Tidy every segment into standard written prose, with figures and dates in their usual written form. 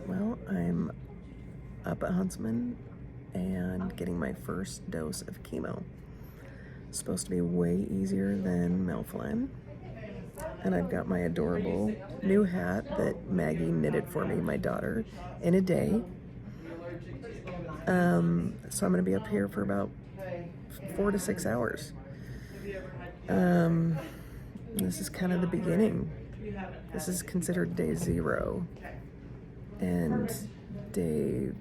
Well, I'm up at Huntsman and getting my first dose of chemo. It's supposed to be way easier than Melphalan. And I've got my adorable new hat that Maggie knitted for me, my daughter, in a day. So I'm going to be up here for about 4 to 6 hours. This is kind of the beginning. This is considered day 0. And day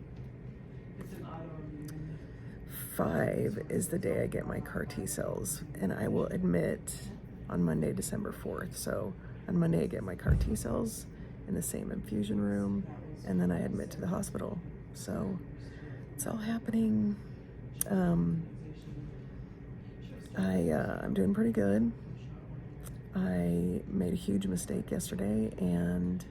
5 is the day I get my CAR T cells, and I will admit on Monday, December 4th. So on Monday I get my CAR T cells in the same infusion room, and then I admit to the hospital. So it's all happening. I'm doing pretty good. I made a huge mistake yesterday, and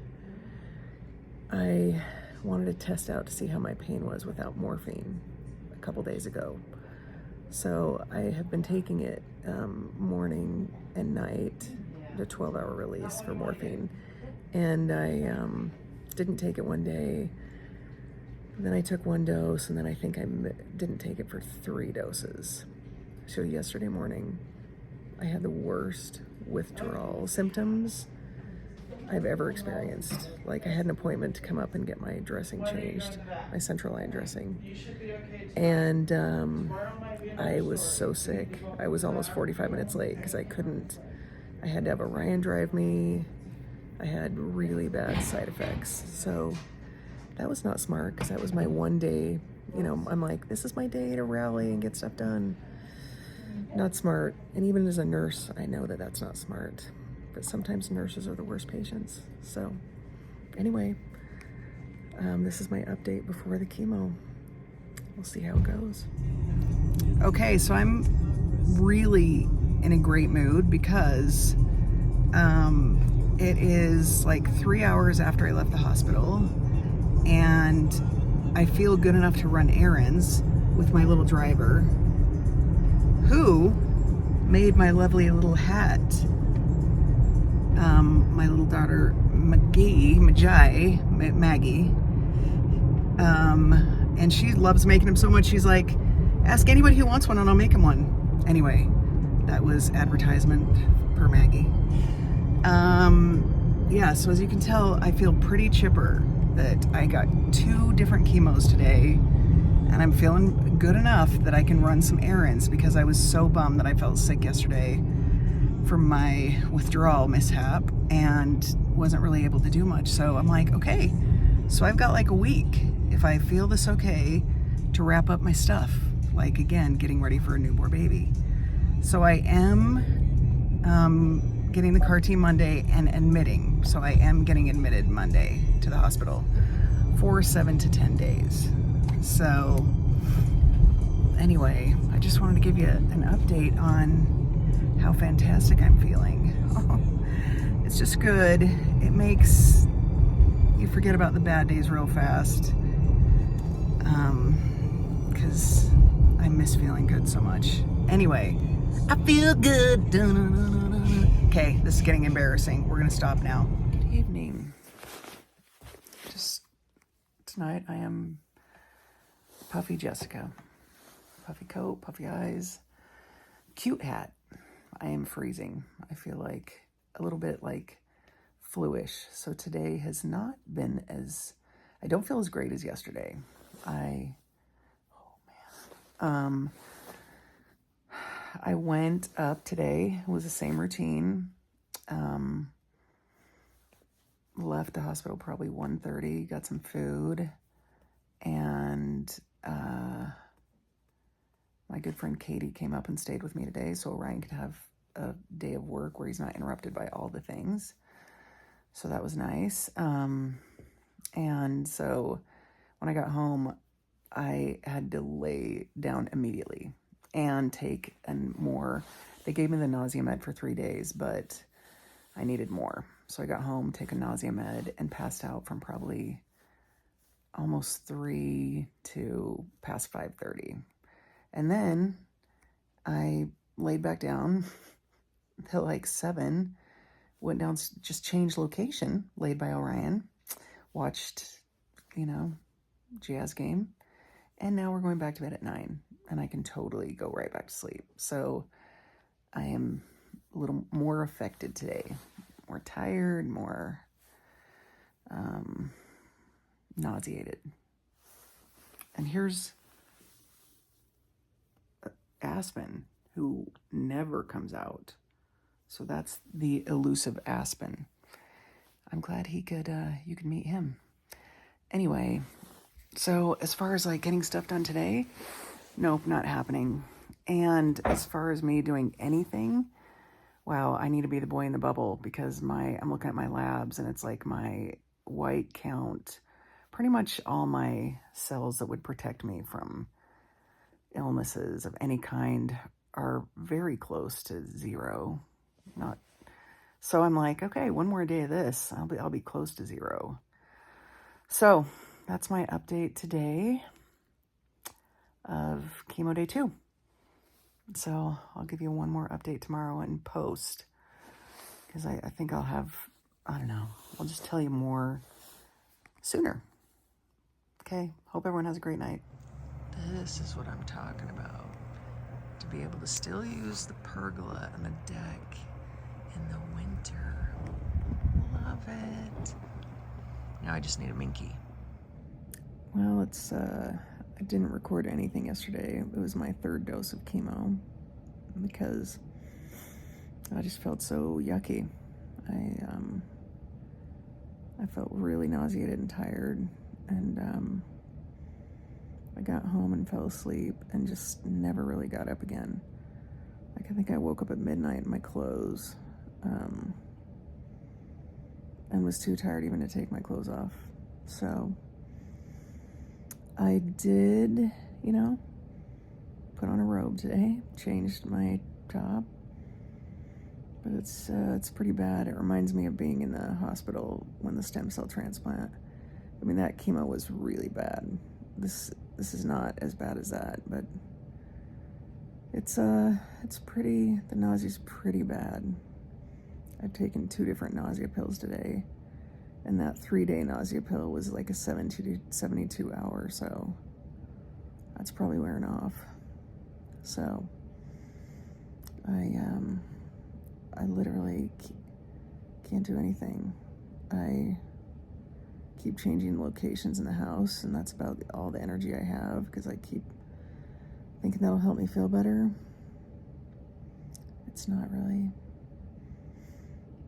I wanted to test out to see how my pain was without morphine a couple days ago. So I have been taking it morning and night, the 12-hour release for morphine. And I didn't take it one day. Then I took 1 dose, and then I think I didn't take it for 3 doses. So yesterday morning, I had the worst withdrawal symptoms I've ever experienced. Like, I had an appointment to come up and get my dressing changed, my central line dressing. And I was so sick. I was almost 45 minutes late because I had to have Orion drive me. I had really bad side effects. So that was not smart, because that was my one day, I'm like, this is my day to rally and get stuff done. Not smart. And even as a nurse, I know that that's not smart. But sometimes nurses are the worst patients. So anyway, this is my update before the chemo. We'll see how it goes. Okay, so I'm really in a great mood because it is like 3 hours after I left the hospital, and I feel good enough to run errands with my little driver, who made my lovely little hat. My little daughter Maggie, and she loves making them so much, she's like, ask anybody who wants one and I'll make him one. Anyway, that was advertisement per Maggie. Yeah, so as you can tell, I feel pretty chipper that I got 2 different chemos today, and I'm feeling good enough that I can run some errands, because I was so bummed that I felt sick yesterday from my withdrawal mishap and wasn't really able to do much. So I'm like, okay, so I've got like a week, if I feel this okay, to wrap up my stuff, like, again, getting ready for a newborn baby. So I am getting the CAR T Monday and admitting. So I am getting admitted Monday to the hospital for 7 to 10 days. So anyway, I just wanted to give you an update on how fantastic I'm feeling. It's just good. It makes you forget about the bad days real fast, because I miss feeling good so much. Anyway, I feel good. Okay, this is getting embarrassing. We're gonna stop now. Good evening. Just tonight I am Puffy Jessica. Puffy coat, puffy eyes, cute hat. I am freezing. I feel like a little bit like flu-ish. So today has not been I don't feel as great as yesterday. I went up today. It was the same routine. Left the hospital probably 1:30, got some food, and my good friend Katie came up and stayed with me today, so Ryan could have a day of work where he's not interrupted by all the things. So that was nice. And so when I got home, I had to lay down immediately and take more. They gave me the nausea med for 3 days, but I needed more. So I got home, take a nausea med, and passed out from probably almost 3 to past 5:30. And then I laid back down till like 7, went down, just changed location, laid by Orion, watched jazz game. And now we're going back to bed at 9, and I can totally go right back to sleep. So I am a little more affected today, more tired, more nauseated. And here's Aspen, who never comes out. So that's the elusive Aspen. I'm glad you could meet him. Anyway, so as far as like getting stuff done today, nope, not happening. And as far as me doing anything, wow, I need to be the boy in the bubble, because I'm looking at my labs and it's like my white count, pretty much all my cells that would protect me from illnesses of any kind are very close to zero. So I'm like, okay, one more day of this, I'll be close to zero. So that's my update today of chemo day 2. So I'll give you one more update tomorrow in post, because I think I'll have, I don't know, I'll just tell you more sooner. Okay, hope everyone has a great night. This is what I'm talking about. To be able to still use the pergola and the deck in the winter. Love it. Now I just need a minky. Well, I didn't record anything yesterday. It was my 3rd dose of chemo because I just felt so yucky. I felt really nauseated and tired, and I got home and fell asleep and just never really got up again. Like, I think I woke up at midnight in my clothes, and was too tired even to take my clothes off. So I did, put on a robe today, changed my top, but it's pretty bad. It reminds me of being in the hospital when the stem cell transplant. I mean, that chemo was really bad. This is not as bad as that, but the nausea's pretty bad. I've taken 2 different nausea pills today, and that 3-day nausea pill was like a 72 hour, so that's probably wearing off. So I literally can't do anything. I keep changing locations in the house, and that's about all the energy I have, because I keep thinking that'll help me feel better. It's not really.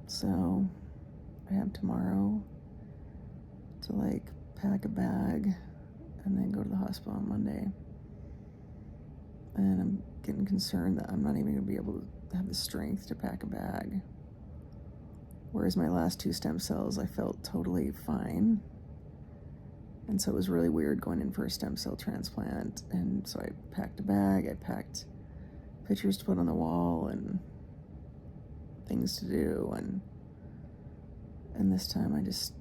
So I have tomorrow to like pack a bag and then go to the hospital on Monday. And I'm getting concerned that I'm not even going to be able to have the strength to pack a bag. Whereas my last 2 stem cells, I felt totally fine. And so it was really weird going in for a stem cell transplant. And so I packed a bag, I packed pictures to put on the wall and things to do. And this time I just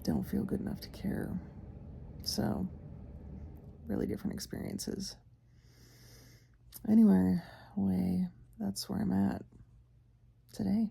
don't feel good enough to care. So, really different experiences. Anyway, that's where I'm at today.